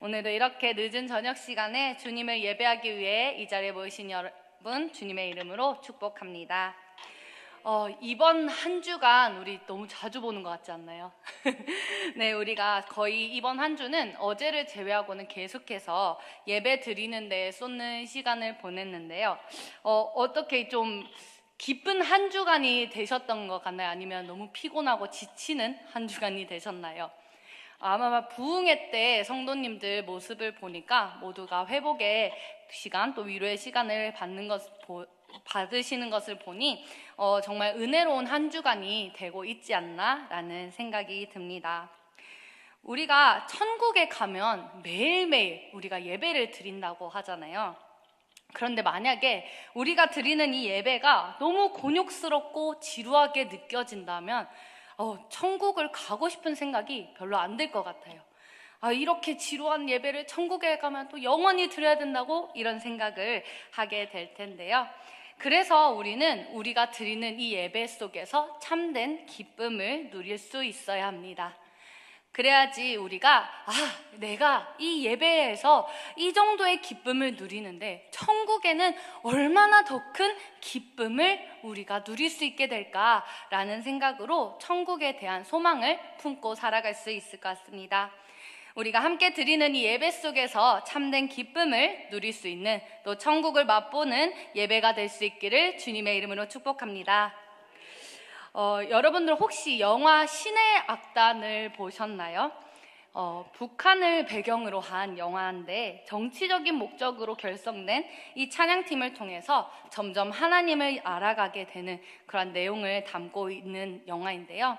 오늘도 이렇게 늦은 저녁 시간에 주님을 예배하기 위해 이 자리에 모이신 여러분 주님의 이름으로 축복합니다. 이번 한 주간 우리 너무 자주 보는 것 같지 않나요? 네, 우리가 거의 이번 한 주는 어제를 제외하고는 계속해서 예배 드리는 데 쏟는 시간을 보냈는데요. 어떻게 좀 기쁜 한 주간이 되셨던 것 같나요? 아니면 너무 피곤하고 지치는 한 주간이 되셨나요? 아마 부흥회 때 성도님들 모습을 보니까 모두가 회복의 시간 또 위로의 시간을 받으시는 것을 보니 정말 은혜로운 한 주간이 되고 있지 않나라는 생각이 듭니다. 우리가 천국에 가면 매일매일 우리가 예배를 드린다고 하잖아요. 그런데 만약에 우리가 드리는 이 예배가 너무 곤욕스럽고 지루하게 느껴진다면 천국을 가고 싶은 생각이 별로 안 들 것 같아요. 이렇게 지루한 예배를 천국에 가면 또 영원히 드려야 된다고 이런 생각을 하게 될 텐데요. 그래서 우리가 드리는 이 예배 속에서 참된 기쁨을 누릴 수 있어야 합니다. 그래야지 우리가 내가 이 예배에서 이 정도의 기쁨을 누리는데 천국에는 얼마나 더 큰 기쁨을 우리가 누릴 수 있게 될까라는 생각으로 천국에 대한 소망을 품고 살아갈 수 있을 것 같습니다. 우리가 함께 드리는 이 예배 속에서 참된 기쁨을 누릴 수 있는 또 천국을 맛보는 예배가 될 수 있기를 주님의 이름으로 축복합니다. 여러분들 혹시 영화 신의 악단을 보셨나요? 북한을 배경으로 한 영화인데 정치적인 목적으로 결성된 이 찬양팀을 통해서 점점 하나님을 알아가게 되는 그런 내용을 담고 있는 영화인데요.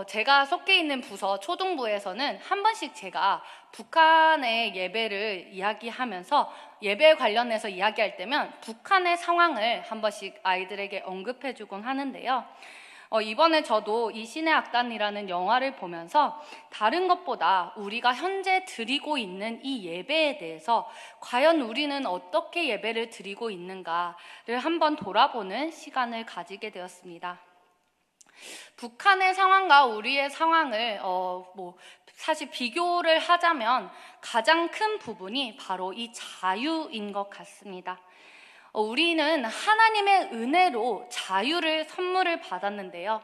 제가 속해 있는 부서 초등부에서는 한 번씩 제가 북한의 예배를 이야기하면서 예배에 관련해서 이야기할 때면 북한의 상황을 한 번씩 아이들에게 언급해주곤 하는데요. 이번에 저도 이 신의 악단이라는 영화를 보면서 다른 것보다 우리가 현재 드리고 있는 이 예배에 대해서 과연 우리는 어떻게 예배를 드리고 있는가를 한번 돌아보는 시간을 가지게 되었습니다. 북한의 상황과 우리의 상황을 사실 비교를 하자면 가장 큰 부분이 바로 이 자유인 것 같습니다. 우리는 하나님의 은혜로 자유를 선물을 받았는데요.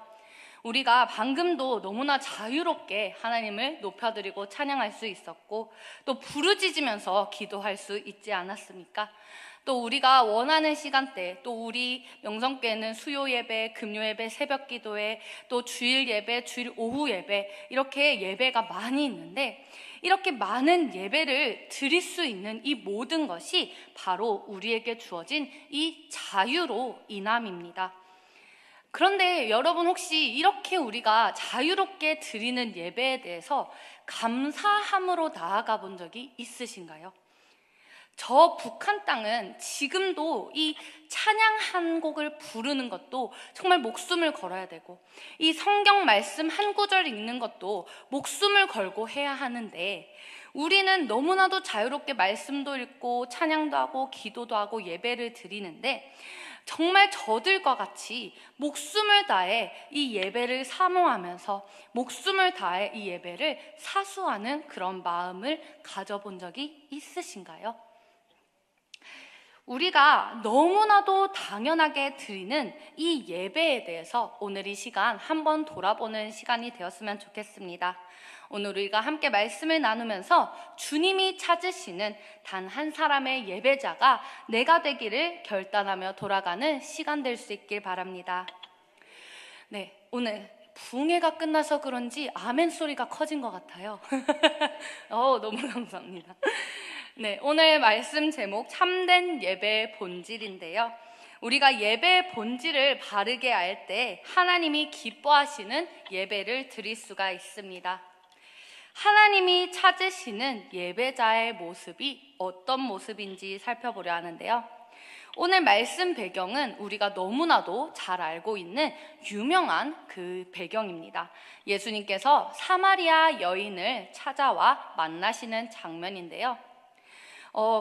우리가 방금도 너무나 자유롭게 하나님을 높여드리고 찬양할 수 있었고 또 부르짖으면서 기도할 수 있지 않았습니까? 또 우리가 원하는 시간대, 또 우리 명성교회는 수요 예배, 금요 예배, 새벽 기도회, 또 주일 예배, 주일 오후 예배 이렇게 예배가 많이 있는데 이렇게 많은 예배를 드릴 수 있는 이 모든 것이 바로 우리에게 주어진 이 자유로 인함입니다. 그런데 여러분 혹시 이렇게 우리가 자유롭게 드리는 예배에 대해서 감사함으로 나아가 본 적이 있으신가요? 저 북한 땅은 지금도 이 찬양 한 곡을 부르는 것도 정말 목숨을 걸어야 되고 이 성경 말씀 한 구절 읽는 것도 목숨을 걸고 해야 하는데 우리는 너무나도 자유롭게 말씀도 읽고 찬양도 하고 기도도 하고 예배를 드리는데 정말 저들과 같이 목숨을 다해 이 예배를 사모하면서 목숨을 다해 이 예배를 사수하는 그런 마음을 가져본 적이 있으신가요? 우리가 너무나도 당연하게 드리는 이 예배에 대해서 오늘 이 시간 한번 돌아보는 시간이 되었으면 좋겠습니다. 오늘 우리가 함께 말씀을 나누면서 주님이 찾으시는 단 한 사람의 예배자가 내가 되기를 결단하며 돌아가는 시간 될 수 있길 바랍니다. 네, 오늘 부흥회가 끝나서 그런지 아멘 소리가 커진 것 같아요. 너무 감사합니다. 네, 오늘 말씀 제목 참된 예배의 본질인데요. 우리가 예배의 본질을 바르게 알 때 하나님이 기뻐하시는 예배를 드릴 수가 있습니다. 하나님이 찾으시는 예배자의 모습이 어떤 모습인지 살펴보려 하는데요. 오늘 말씀 배경은 우리가 너무나도 잘 알고 있는 유명한 그 배경입니다. 예수님께서 사마리아 여인을 찾아와 만나시는 장면인데요.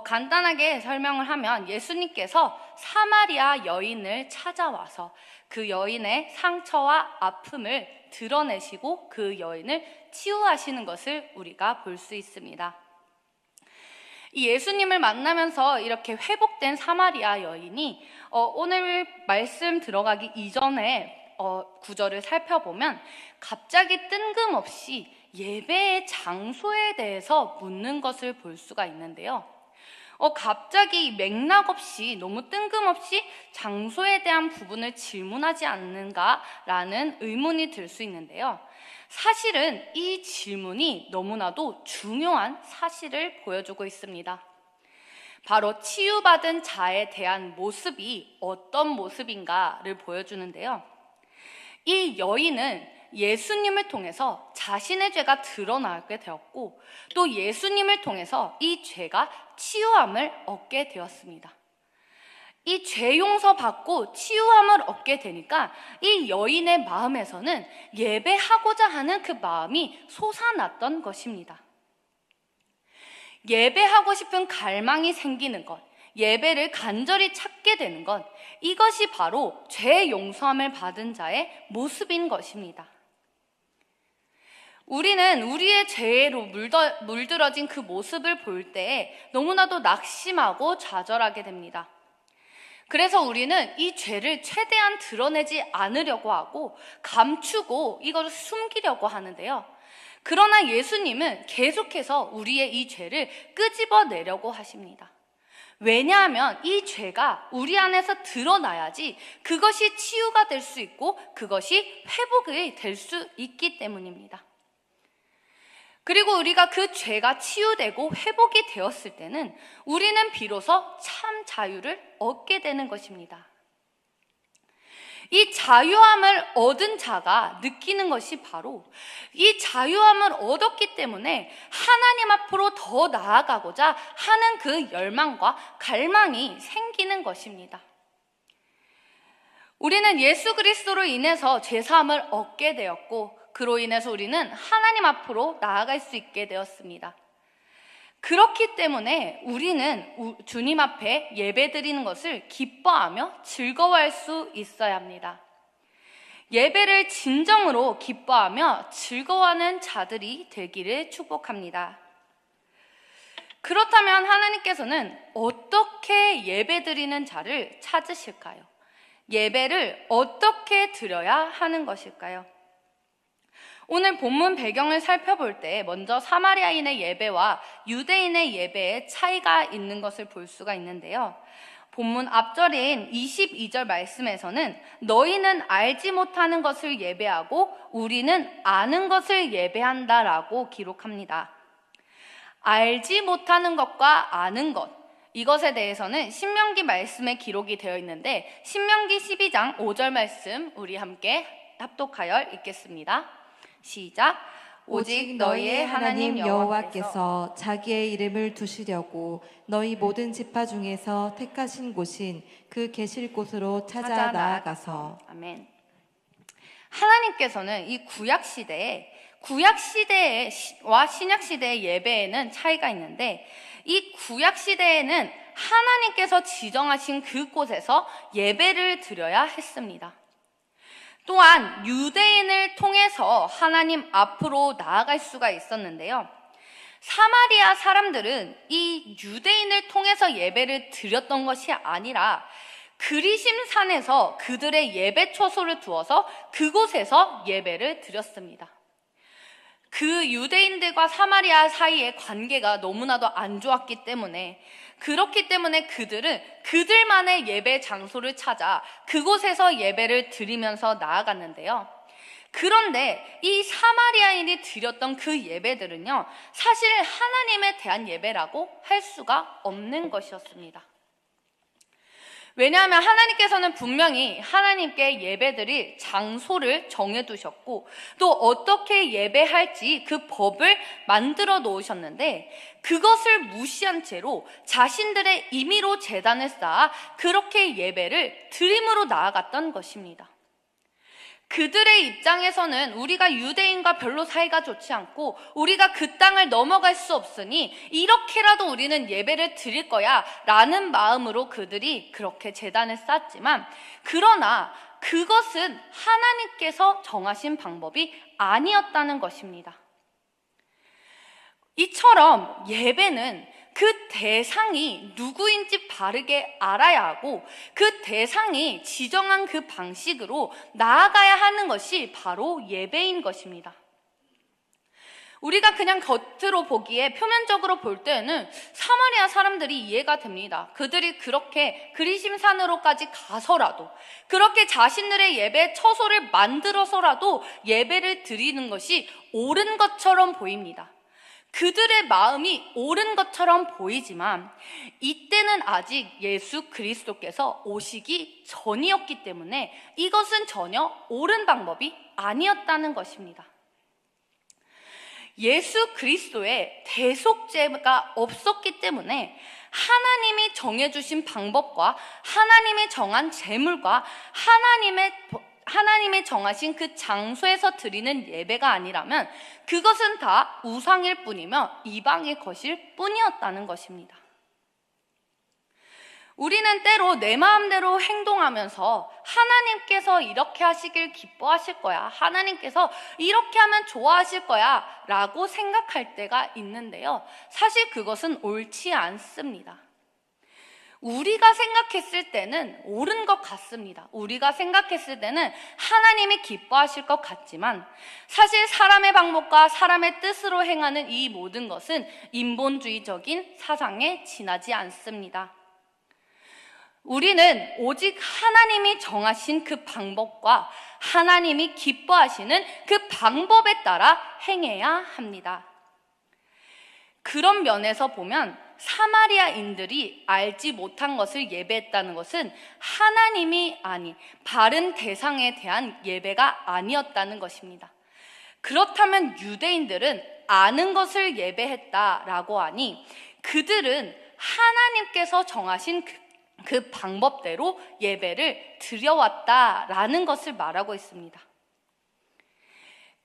간단하게 설명을 하면 예수님께서 사마리아 여인을 찾아와서 그 여인의 상처와 아픔을 드러내시고 그 여인을 치유하시는 것을 우리가 볼 수 있습니다. 이 예수님을 만나면서 이렇게 회복된 사마리아 여인이 오늘 말씀 들어가기 이전에 구절을 살펴보면 갑자기 뜬금없이 예배의 장소에 대해서 묻는 것을 볼 수가 있는데요. 갑자기 맥락 없이 너무 뜬금없이 장소에 대한 부분을 질문하지 않는가라는 의문이 들 수 있는데요. 사실은 이 질문이 너무나도 중요한 사실을 보여주고 있습니다. 바로 치유받은 자에 대한 모습이 어떤 모습인가를 보여주는데요. 이 여인은 예수님을 통해서 자신의 죄가 드러나게 되었고 또 예수님을 통해서 이 죄가 치유함을 얻게 되었습니다. 이 죄 용서 받고 치유함을 얻게 되니까 이 여인의 마음에서는 예배하고자 하는 그 마음이 솟아났던 것입니다. 예배하고 싶은 갈망이 생기는 것, 예배를 간절히 찾게 되는 것, 이것이 바로 죄 용서함을 받은 자의 모습인 것입니다. 우리는 우리의 죄로 물들어진 그 모습을 볼 때 너무나도 낙심하고 좌절하게 됩니다. 그래서 우리는 이 죄를 최대한 드러내지 않으려고 하고 감추고 이것을 숨기려고 하는데요. 그러나 예수님은 계속해서 우리의 이 죄를 끄집어내려고 하십니다. 왜냐하면 이 죄가 우리 안에서 드러나야지 그것이 치유가 될 수 있고 그것이 회복이 될 수 있기 때문입니다. 그리고 우리가 그 죄가 치유되고 회복이 되었을 때는 우리는 비로소 참 자유를 얻게 되는 것입니다. 이 자유함을 얻은 자가 느끼는 것이 바로 이 자유함을 얻었기 때문에 하나님 앞으로 더 나아가고자 하는 그 열망과 갈망이 생기는 것입니다. 우리는 예수 그리스도로 인해서 죄사함을 얻게 되었고 그로 인해서 우리는 하나님 앞으로 나아갈 수 있게 되었습니다. 그렇기 때문에 우리는 주님 앞에 예배드리는 것을 기뻐하며 즐거워할 수 있어야 합니다. 예배를 진정으로 기뻐하며 즐거워하는 자들이 되기를 축복합니다. 그렇다면 하나님께서는 어떻게 예배드리는 자를 찾으실까요? 예배를 어떻게 드려야 하는 것일까요? 오늘 본문 배경을 살펴볼 때 먼저 사마리아인의 예배와 유대인의 예배에 차이가 있는 것을 볼 수가 있는데요. 본문 앞절인 22절 말씀에서는 너희는 알지 못하는 것을 예배하고 우리는 아는 것을 예배한다라고 기록합니다. 알지 못하는 것과 아는 것, 이것에 대해서는 신명기 말씀에 기록이 되어 있는데 신명기 12장 5절 말씀 우리 함께 합독하여 읽겠습니다. 시작. 오직 너희의 하나님 여호와께서 자기의 이름을 두시려고 너희 모든 지파 중에서 택하신 곳인 그 계실 곳으로 찾아 나아가서. 아멘. 하나님께서는 이 구약 시대와 신약 시대의 예배에는 차이가 있는데 이 구약 시대에는 하나님께서 지정하신 그곳에서 예배를 드려야 했습니다. 또한 유대인을 통해서 하나님 앞으로 나아갈 수가 있었는데요. 사마리아 사람들은 이 유대인을 통해서 예배를 드렸던 것이 아니라 그리심산에서 그들의 예배 처소를 두어서 그곳에서 예배를 드렸습니다. 그 유대인들과 사마리아 사이의 관계가 너무나도 안 좋았기 때문에 그렇기 때문에 그들은 그들만의 예배 장소를 찾아 그곳에서 예배를 드리면서 나아갔는데요. 그런데 이 사마리아인이 드렸던 그 예배들은요, 사실 하나님에 대한 예배라고 할 수가 없는 것이었습니다. 왜냐하면 하나님께서는 분명히 하나님께 예배드릴 장소를 정해두셨고 또 어떻게 예배할지 그 법을 만들어 놓으셨는데 그것을 무시한 채로 자신들의 임의로 제단을 쌓아 그렇게 예배를 드림으로 나아갔던 것입니다. 그들의 입장에서는 우리가 유대인과 별로 사이가 좋지 않고 우리가 그 땅을 넘어갈 수 없으니 이렇게라도 우리는 예배를 드릴 거야 라는 마음으로 그들이 그렇게 제단을 쌓았지만 그러나 그것은 하나님께서 정하신 방법이 아니었다는 것입니다. 이처럼 예배는 그 대상이 누구인지 바르게 알아야 하고 그 대상이 지정한 그 방식으로 나아가야 하는 것이 바로 예배인 것입니다. 우리가 그냥 겉으로 보기에 표면적으로 볼 때는 사마리아 사람들이 이해가 됩니다. 그들이 그렇게 그리심산으로까지 가서라도, 그렇게 자신들의 예배 처소를 만들어서라도 예배를 드리는 것이 옳은 것처럼 보입니다. 그들의 마음이 옳은 것처럼 보이지만 이때는 아직 예수 그리스도께서 오시기 전이었기 때문에 이것은 전혀 옳은 방법이 아니었다는 것입니다. 예수 그리스도의 대속죄가 없었기 때문에 하나님이 정해주신 방법과 하나님이 정한 제물과 하나님이 정하신 그 장소에서 드리는 예배가 아니라면 그것은 다 우상일 뿐이며 이방의 것일 뿐이었다는 것입니다. 우리는 때로 내 마음대로 행동하면서 하나님께서 이렇게 하시길 기뻐하실 거야, 하나님께서 이렇게 하면 좋아하실 거야 라고 생각할 때가 있는데요, 사실 그것은 옳지 않습니다. 우리가 생각했을 때는 옳은 것 같습니다. 우리가 생각했을 때는 하나님이 기뻐하실 것 같지만 사실 사람의 방법과 사람의 뜻으로 행하는 이 모든 것은 인본주의적인 사상에 지나지 않습니다. 우리는 오직 하나님이 정하신 그 방법과 하나님이 기뻐하시는 그 방법에 따라 행해야 합니다. 그런 면에서 보면 사마리아인들이 알지 못한 것을 예배했다는 것은 하나님이 아닌 바른 대상에 대한 예배가 아니었다는 것입니다. 그렇다면 유대인들은 아는 것을 예배했다라고 하니 그들은 하나님께서 정하신 그 방법대로 예배를 드려왔다라는 것을 말하고 있습니다.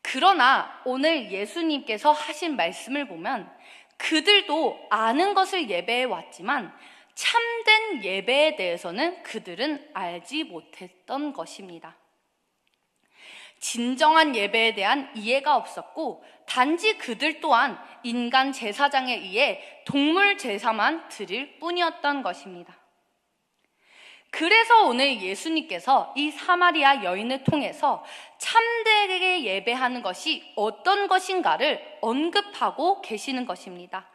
그러나 오늘 예수님께서 하신 말씀을 보면 그들도 아는 것을 예배해 왔지만 참된 예배에 대해서는 그들은 알지 못했던 것입니다. 진정한 예배에 대한 이해가 없었고 단지 그들 또한 인간 제사장에 의해 동물 제사만 드릴 뿐이었던 것입니다. 그래서 오늘 예수님께서 이 사마리아 여인을 통해서 참되게 예배하는 것이 어떤 것인가를 언급하고 계시는 것입니다.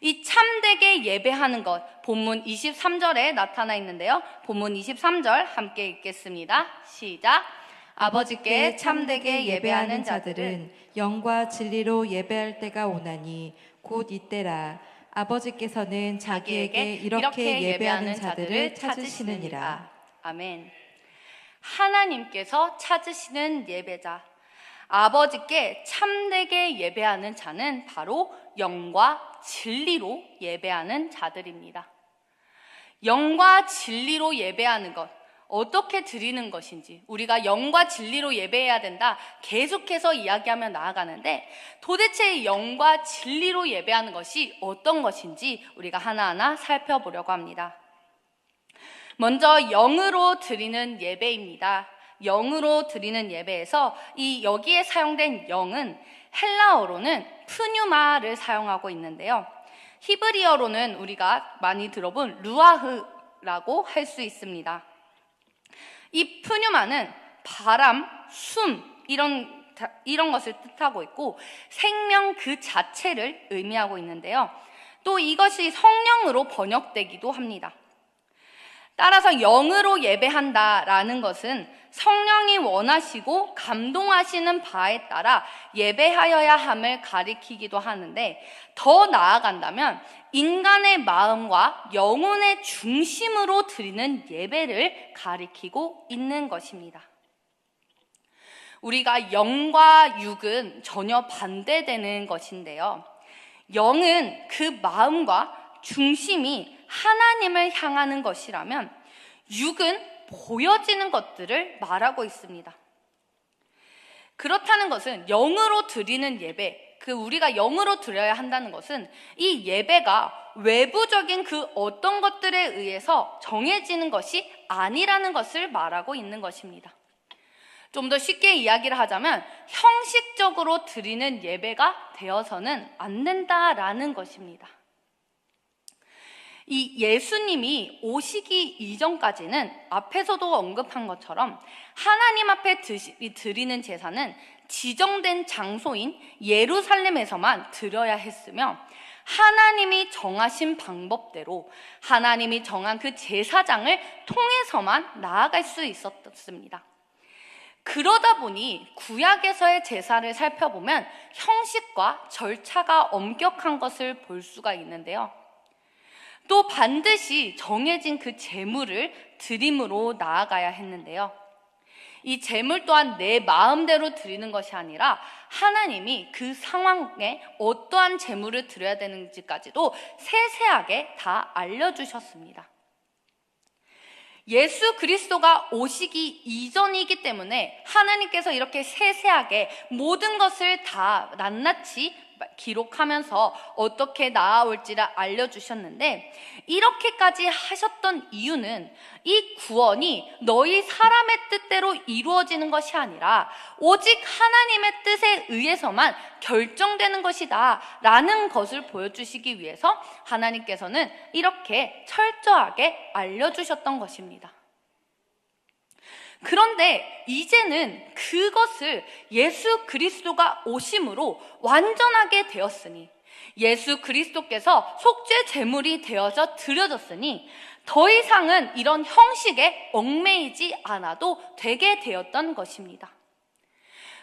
이 참되게 예배하는 것, 본문 23절에 나타나 있는데요. 본문 23절 함께 읽겠습니다. 시작. 아버지께 참되게 예배하는 자들은 영과 진리로 예배할 때가 오나니 곧 이때라. 아버지께서는 자기에게 이렇게 예배하는 자들을 찾으시느니라. 아멘. 하나님께서 찾으시는 예배자, 아버지께 참되게 예배하는 자는 바로 영과 진리로 예배하는 자들입니다. 영과 진리로 예배하는 것, 어떻게 드리는 것인지, 우리가 영과 진리로 예배해야 된다 계속해서 이야기하며 나아가는데 도대체 영과 진리로 예배하는 것이 어떤 것인지 우리가 하나하나 살펴보려고 합니다. 먼저 영으로 드리는 예배입니다. 영으로 드리는 예배에서 여기에 사용된 영은 헬라어로는 푸뉴마를 사용하고 있는데요, 히브리어로는 우리가 많이 들어본 루아흐라고 할 수 있습니다. 이 푸뉴마는 바람, 숨 이런 것을 뜻하고 있고 생명 그 자체를 의미하고 있는데요, 또 이것이 성령으로 번역되기도 합니다. 따라서 영으로 예배한다라는 것은 성령이 원하시고 감동하시는 바에 따라 예배하여야 함을 가리키기도 하는데, 더 나아간다면 인간의 마음과 영혼의 중심으로 드리는 예배를 가리키고 있는 것입니다. 우리가 영과 육은 전혀 반대되는 것인데요, 영은 그 마음과 중심이 하나님을 향하는 것이라면 육은 보여지는 것들을 말하고 있습니다. 그렇다는 것은 영으로 드리는 예배, 우리가 영으로 드려야 한다는 것은 이 예배가 외부적인 그 어떤 것들에 의해서 정해지는 것이 아니라는 것을 말하고 있는 것입니다. 좀 더 쉽게 이야기를 하자면 형식적으로 드리는 예배가 되어서는 안 된다라는 것입니다. 이 예수님이 오시기 이전까지는 앞에서도 언급한 것처럼 하나님 앞에 드리는 제사는 지정된 장소인 예루살렘에서만 드려야 했으며, 하나님이 정하신 방법대로 하나님이 정한 그 제사장을 통해서만 나아갈 수 있었습니다. 그러다 보니 구약에서의 제사를 살펴보면 형식과 절차가 엄격한 것을 볼 수가 있는데요. 또 반드시 정해진 그 제물을 드림으로 나아가야 했는데요. 이 제물 또한 내 마음대로 드리는 것이 아니라 하나님이 그 상황에 어떠한 제물을 드려야 되는지까지도 세세하게 다 알려주셨습니다. 예수 그리스도가 오시기 이전이기 때문에 하나님께서 이렇게 세세하게 모든 것을 다 낱낱이 기록하면서 어떻게 나아올지를 알려주셨는데, 이렇게까지 하셨던 이유는 이 구원이 너희 사람의 뜻대로 이루어지는 것이 아니라 오직 하나님의 뜻에 의해서만 결정되는 것이다 라는 것을 보여주시기 위해서 하나님께서는 이렇게 철저하게 알려주셨던 것입니다. 그런데 이제는 그것을 예수 그리스도가 오심으로 완전하게 되었으니, 예수 그리스도께서 속죄 제물이 되어져 드려졌으니 더 이상은 이런 형식에 얽매이지 않아도 되게 되었던 것입니다.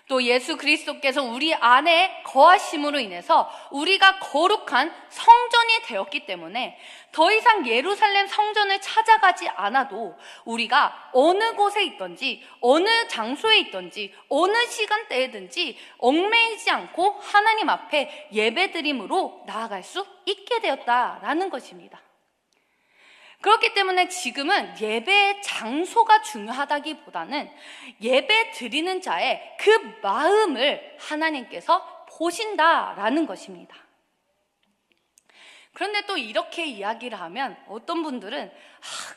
또 예수 그리스도께서 우리 안에 거하심으로 인해서 우리가 거룩한 성전이 되었기 때문에 더 이상 예루살렘 성전을 찾아가지 않아도 우리가 어느 곳에 있든지 어느 장소에 있든지 어느 시간대에든지 얽매이지 않고 하나님 앞에 예배드림으로 나아갈 수 있게 되었다라는 것입니다. 그렇기 때문에 지금은 예배의 장소가 중요하다기보다는 예배 드리는 자의 그 마음을 하나님께서 보신다라는 것입니다. 그런데 또 이렇게 이야기를 하면 어떤 분들은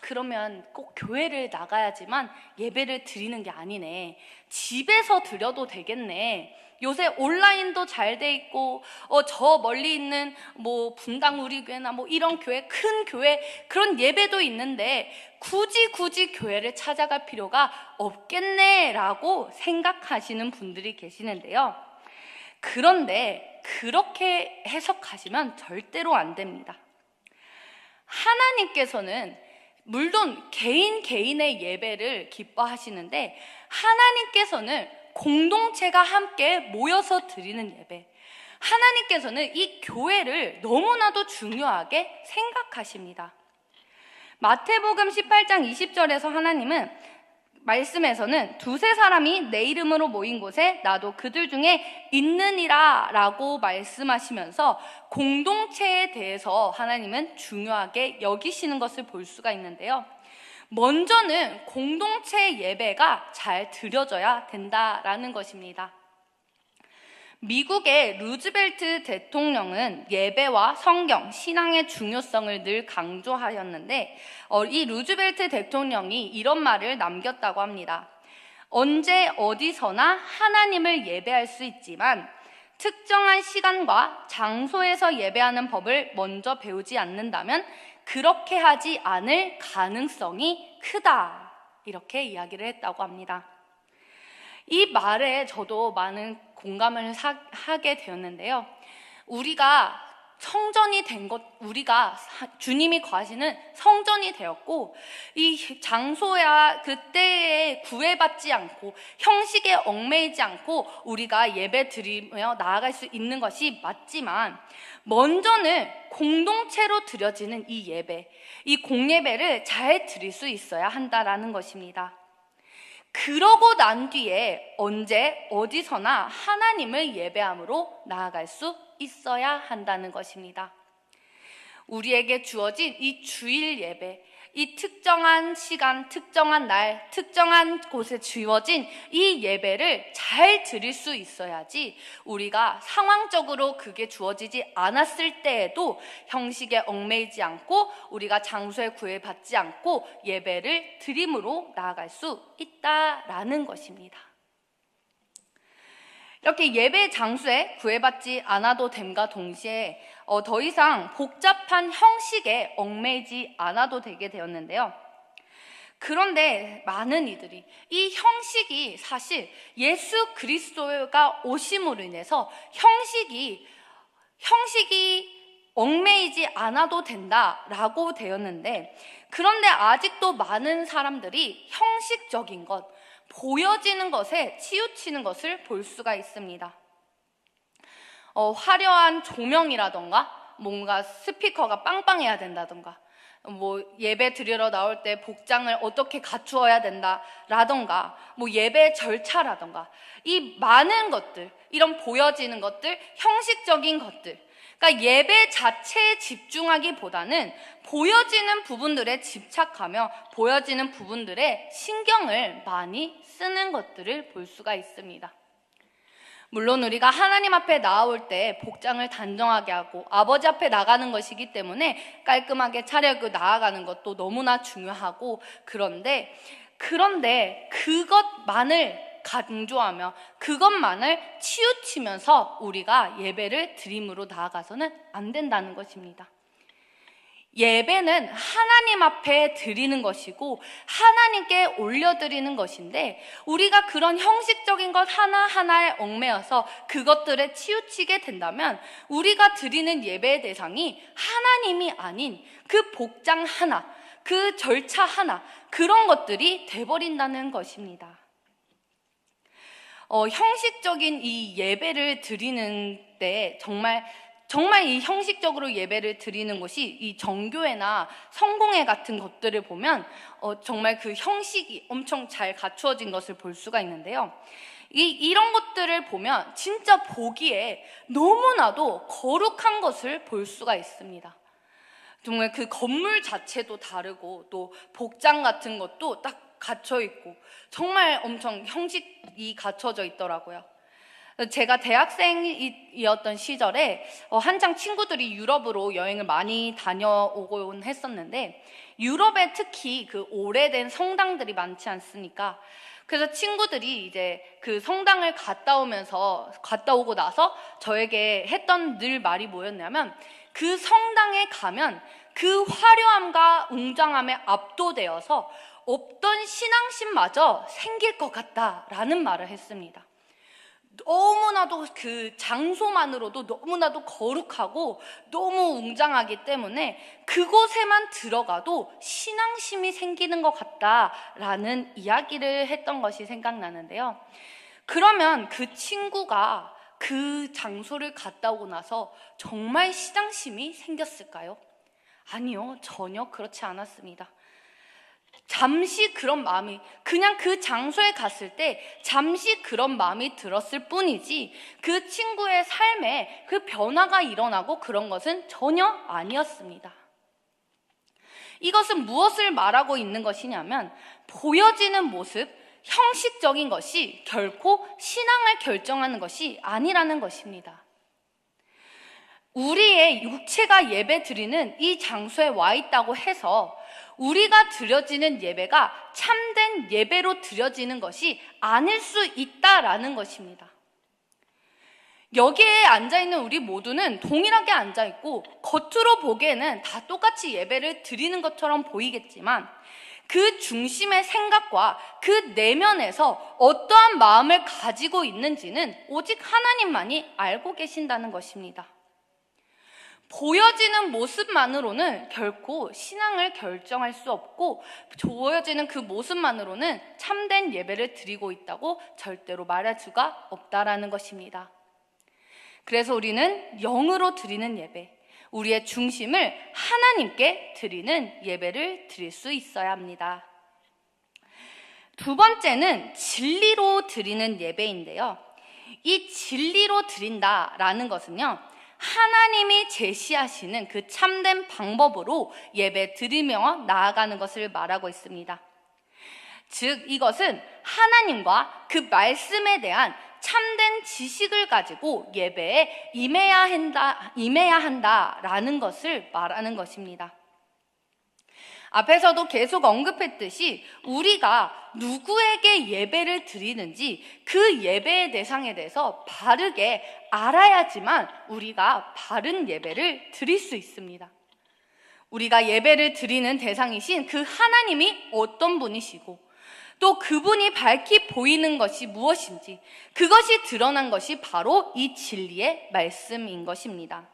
그러면 꼭 교회를 나가야지만 예배를 드리는 게 아니네, 집에서 드려도 되겠네, 요새 온라인도 잘 돼 있고 저 멀리 있는 뭐 분당 우리교회나 뭐 이런 교회, 큰 교회 그런 예배도 있는데 굳이 교회를 찾아갈 필요가 없겠네라고 생각하시는 분들이 계시는데요. 그런데 그렇게 해석하시면 절대로 안 됩니다. 하나님께서는 물론 개인의 예배를 기뻐하시는데, 하나님께서는 공동체가 함께 모여서 드리는 예배, 하나님께서는 이 교회를 너무나도 중요하게 생각하십니다. 마태복음 18장 20절에서 하나님은 말씀에서는 두세 사람이 내 이름으로 모인 곳에 나도 그들 중에 있느니라 라고 말씀하시면서 공동체에 대해서 하나님은 중요하게 여기시는 것을 볼 수가 있는데요. 먼저는 공동체 예배가 잘 드려져야 된다라는 것입니다. 미국의 루즈벨트 대통령은 예배와 성경, 신앙의 중요성을 늘 강조하였는데 이 루즈벨트 대통령이 이런 말을 남겼다고 합니다. 언제 어디서나 하나님을 예배할 수 있지만 특정한 시간과 장소에서 예배하는 법을 먼저 배우지 않는다면 그렇게 하지 않을 가능성이 크다, 이렇게 이야기를 했다고 합니다. 이 말에 저도 많은 공감을 하게 되었는데요. 우리가 성전이 된 것, 우리가 주님이 거하시는 성전이 되었고, 이 장소야 그때에 구애받지 않고 형식에 얽매이지 않고 우리가 예배 드리며 나아갈 수 있는 것이 맞지만, 먼저는 공동체로 드려지는 이 예배, 이 공예배를 잘 드릴 수 있어야 한다라는 것입니다. 그러고 난 뒤에 언제 어디서나 하나님을 예배함으로 나아갈 수 있어야 한다는 것입니다. 우리에게 주어진 이 주일 예배, 이 특정한 시간, 특정한 날, 특정한 곳에 주어진 이 예배를 잘 드릴 수 있어야지 우리가 상황적으로 그게 주어지지 않았을 때에도 형식에 얽매이지 않고 우리가 장소에 구애받지 않고 예배를 드림으로 나아갈 수 있다라는 것입니다. 이렇게 예배 장소에 구애받지 않아도 됨과 동시에 더 이상 복잡한 형식에 얽매이지 않아도 되게 되었는데요. 그런데 많은 이들이 이 형식이 사실 예수 그리스도가 오심으로 인해서 형식이 얽매이지 않아도 된다라고 되었는데, 그런데 아직도 많은 사람들이 형식적인 것, 보여지는 것에 치우치는 것을 볼 수가 있습니다. 화려한 조명이라던가 뭔가 스피커가 빵빵해야 된다던가 예배 드리러 나올 때 복장을 어떻게 갖추어야 된다라던가 예배 절차라던가 이 많은 것들, 이런 보여지는 것들, 형식적인 것들, 그러니까 예배 자체에 집중하기보다는 보여지는 부분들에 집착하며 보여지는 부분들에 신경을 많이 쓰는 것들을 볼 수가 있습니다. 물론 우리가 하나님 앞에 나올 때 복장을 단정하게 하고 아버지 앞에 나가는 것이기 때문에 깔끔하게 차려입고 나아가는 것도 너무나 중요하고, 그런데 그것만을 강조하며 그것만을 치우치면서 우리가 예배를 드림으로 나아가서는 안 된다는 것입니다. 예배는 하나님 앞에 드리는 것이고 하나님께 올려드리는 것인데, 우리가 그런 형식적인 것 하나하나에 얽매여서 그것들에 치우치게 된다면 우리가 드리는 예배의 대상이 하나님이 아닌 그 복장 하나, 그 절차 하나, 그런 것들이 돼버린다는 것입니다. 형식적인 이 예배를 드리는 때 정말 이 형식적으로 예배를 드리는 곳이 이 정교회나 성공회 같은 것들을 보면 정말 그 형식이 엄청 잘 갖추어진 것을 볼 수가 있는데요. 이런 것들을 보면 진짜 보기에 너무나도 거룩한 것을 볼 수가 있습니다. 정말 그 건물 자체도 다르고 또 복장 같은 것도 딱 갖춰 있고 정말 엄청 형식이 갖춰져 있더라고요. 제가 대학생이었던 시절에 한창 친구들이 유럽으로 여행을 많이 다녀오곤 했었는데, 유럽에 특히 그 오래된 성당들이 많지 않습니까? 그래서 친구들이 이제 그 성당을 갔다 오고 나서 저에게 했던 늘 말이 뭐였냐면, 그 성당에 가면 그 화려함과 웅장함에 압도되어서 없던 신앙심마저 생길 것 같다라는 말을 했습니다. 너무나도 그 장소만으로도 너무나도 거룩하고 너무 웅장하기 때문에 그곳에만 들어가도 신앙심이 생기는 것 같다라는 이야기를 했던 것이 생각나는데요. 그러면 그 친구가 그 장소를 갔다 오고 나서 정말 신앙심이 생겼을까요? 아니요, 전혀 그렇지 않았습니다. 잠시 그런 마음이, 그냥 그 장소에 갔을 때 잠시 그런 마음이 들었을 뿐이지 그 친구의 삶에 그 변화가 일어나고 그런 것은 전혀 아니었습니다. 이것은 무엇을 말하고 있는 것이냐면, 보여지는 모습, 형식적인 것이 결코 신앙을 결정하는 것이 아니라는 것입니다. 우리의 육체가 예배 드리는 이 장소에 와 있다고 해서 우리가 드려지는 예배가 참된 예배로 드려지는 것이 아닐 수 있다라는 것입니다. 여기에 앉아있는 우리 모두는 동일하게 앉아있고 겉으로 보기에는 다 똑같이 예배를 드리는 것처럼 보이겠지만, 그 중심의 생각과 그 내면에서 어떠한 마음을 가지고 있는지는 오직 하나님만이 알고 계신다는 것입니다. 보여지는 모습만으로는 결코 신앙을 결정할 수 없고, 보여지는 그 모습만으로는 참된 예배를 드리고 있다고 절대로 말할 수가 없다라는 것입니다. 그래서 우리는 영으로 드리는 예배, 우리의 중심을 하나님께 드리는 예배를 드릴 수 있어야 합니다. 두 번째는 진리로 드리는 예배인데요. 이 진리로 드린다라는 것은요, 하나님이 제시하시는 그 참된 방법으로 예배 드리며 나아가는 것을 말하고 있습니다. 즉, 이것은 하나님과 그 말씀에 대한 참된 지식을 가지고 예배에 임해야 한다라는 것을 말하는 것입니다. 앞에서도 계속 언급했듯이 우리가 누구에게 예배를 드리는지 그 예배의 대상에 대해서 바르게 알아야지만 우리가 바른 예배를 드릴 수 있습니다. 우리가 예배를 드리는 대상이신 그 하나님이 어떤 분이시고 또 그분이 밝히 보이는 것이 무엇인지 그것이 드러난 것이 바로 이 진리의 말씀인 것입니다.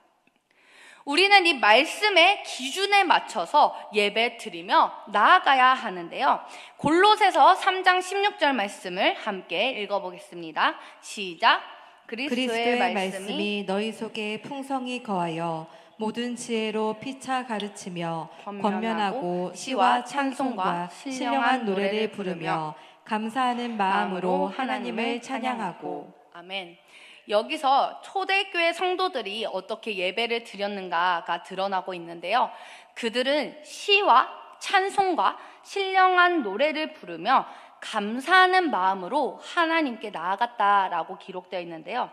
우리는 이 말씀의 기준에 맞춰서 예배 드리며 나아가야 하는데요. 골로새서 3장 16절 말씀을 함께 읽어보겠습니다. 시작. 그리스도의 말씀이 너희 속에 풍성히 거하여 모든 지혜로 피차 가르치며 권면하고 시와 찬송과 신령한 노래를 부르며 감사하는 마음으로 하나님을 찬양하고. 아멘. 여기서 초대교회 성도들이 어떻게 예배를 드렸는가가 드러나고 있는데요. 그들은 시와 찬송과 신령한 노래를 부르며 감사하는 마음으로 하나님께 나아갔다라고 기록되어 있는데요.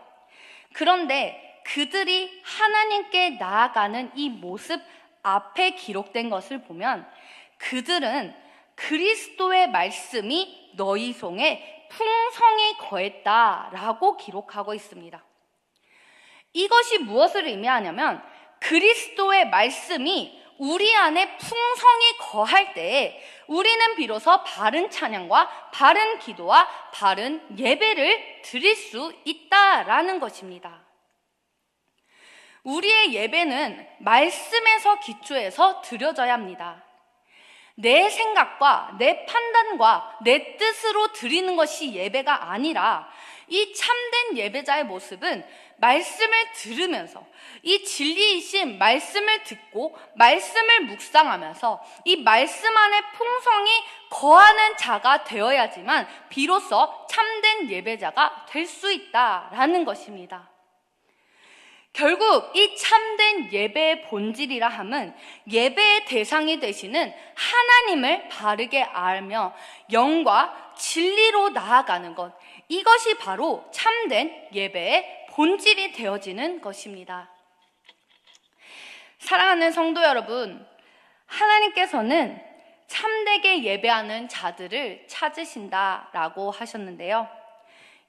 그런데 그들이 하나님께 나아가는 이 모습 앞에 기록된 것을 보면 그들은 그리스도의 말씀이 너희 속에 풍성히 거했다라고 기록하고 있습니다. 이것이 무엇을 의미하냐면 그리스도의 말씀이 우리 안에 풍성히 거할 때에 우리는 비로소 바른 찬양과 바른 기도와 바른 예배를 드릴 수 있다라는 것입니다. 우리의 예배는 말씀에서 기초해서 드려져야 합니다. 내 생각과 내 판단과 내 뜻으로 드리는 것이 예배가 아니라 이 참된 예배자의 모습은 말씀을 들으면서 이 진리이신 말씀을 듣고 말씀을 묵상하면서 이 말씀 안에 풍성이 거하는 자가 되어야지만 비로소 참된 예배자가 될 수 있다라는 것입니다. 결국 이 참된 예배의 본질이라 함은 예배의 대상이 되시는 하나님을 바르게 알며 영과 진리로 나아가는 것, 이것이 바로 참된 예배의 본질이 되어지는 것입니다. 사랑하는 성도 여러분, 하나님께서는 참되게 예배하는 자들을 찾으신다라고 하셨는데요.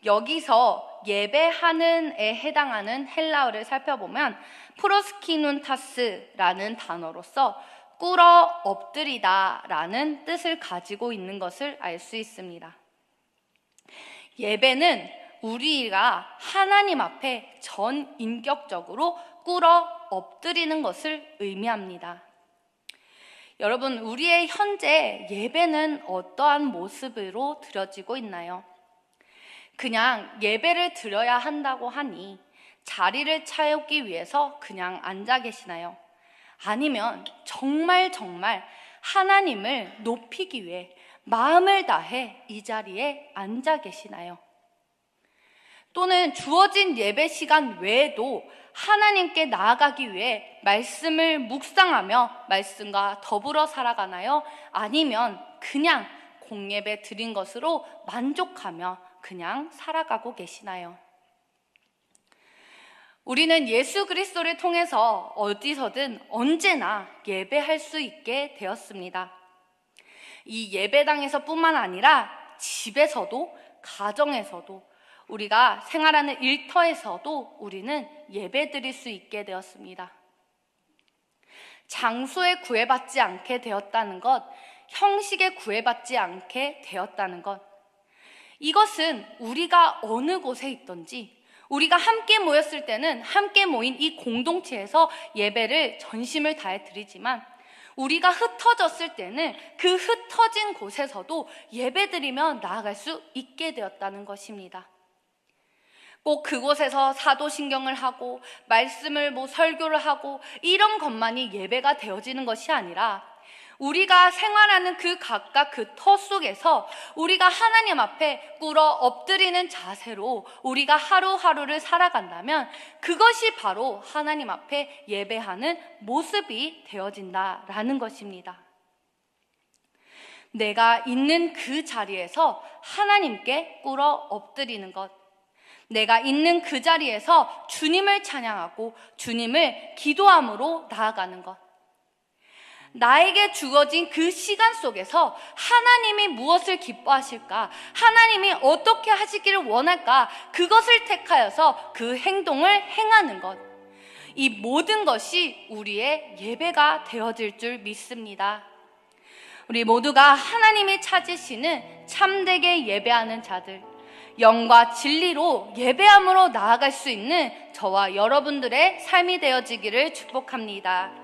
여기서 예배하는에 해당하는 헬라어를 살펴보면 프로스키눈타스라는 단어로서 꿇어 엎드리다라는 뜻을 가지고 있는 것을 알 수 있습니다. 예배는 우리가 하나님 앞에 전인격적으로 꿇어 엎드리는 것을 의미합니다. 여러분, 우리의 현재 예배는 어떠한 모습으로 드려지고 있나요? 그냥 예배를 드려야 한다고 하니 자리를 채우기 위해서 그냥 앉아 계시나요? 아니면 정말 하나님을 높이기 위해 마음을 다해 이 자리에 앉아 계시나요? 또는 주어진 예배 시간 외에도 하나님께 나아가기 위해 말씀을 묵상하며 말씀과 더불어 살아가나요? 아니면 그냥 공예배 드린 것으로 만족하며 그냥 살아가고 계시나요? 우리는 예수 그리스도를 통해서 어디서든 언제나 예배할 수 있게 되었습니다. 이 예배당에서 뿐만 아니라 집에서도 가정에서도 우리가 생활하는 일터에서도 우리는 예배 드릴 수 있게 되었습니다. 장소에 구애받지 않게 되었다는 것, 형식에 구애받지 않게 되었다는 것, 이것은 우리가 어느 곳에 있든지 우리가 함께 모였을 때는 함께 모인 이 공동체에서 예배를 전심을 다해 드리지만 우리가 흩어졌을 때는 그 흩어진 곳에서도 예배드리며 나아갈 수 있게 되었다는 것입니다. 꼭 그곳에서 사도신경을 하고 말씀을 설교를 하고 이런 것만이 예배가 되어지는 것이 아니라 우리가 생활하는 그 각각 그 터 속에서 우리가 하나님 앞에 꿇어 엎드리는 자세로 우리가 하루하루를 살아간다면 그것이 바로 하나님 앞에 예배하는 모습이 되어진다라는 것입니다. 내가 있는 그 자리에서 하나님께 꿇어 엎드리는 것, 내가 있는 그 자리에서 주님을 찬양하고 주님을 기도함으로 나아가는 것, 나에게 주어진 그 시간 속에서 하나님이 무엇을 기뻐하실까? 하나님이 어떻게 하시기를 원할까? 그것을 택하여서 그 행동을 행하는 것. 이 모든 것이 우리의 예배가 되어질 줄 믿습니다. 우리 모두가 하나님이 찾으시는 참되게 예배하는 자들, 영과 진리로 예배함으로 나아갈 수 있는 저와 여러분들의 삶이 되어지기를 축복합니다.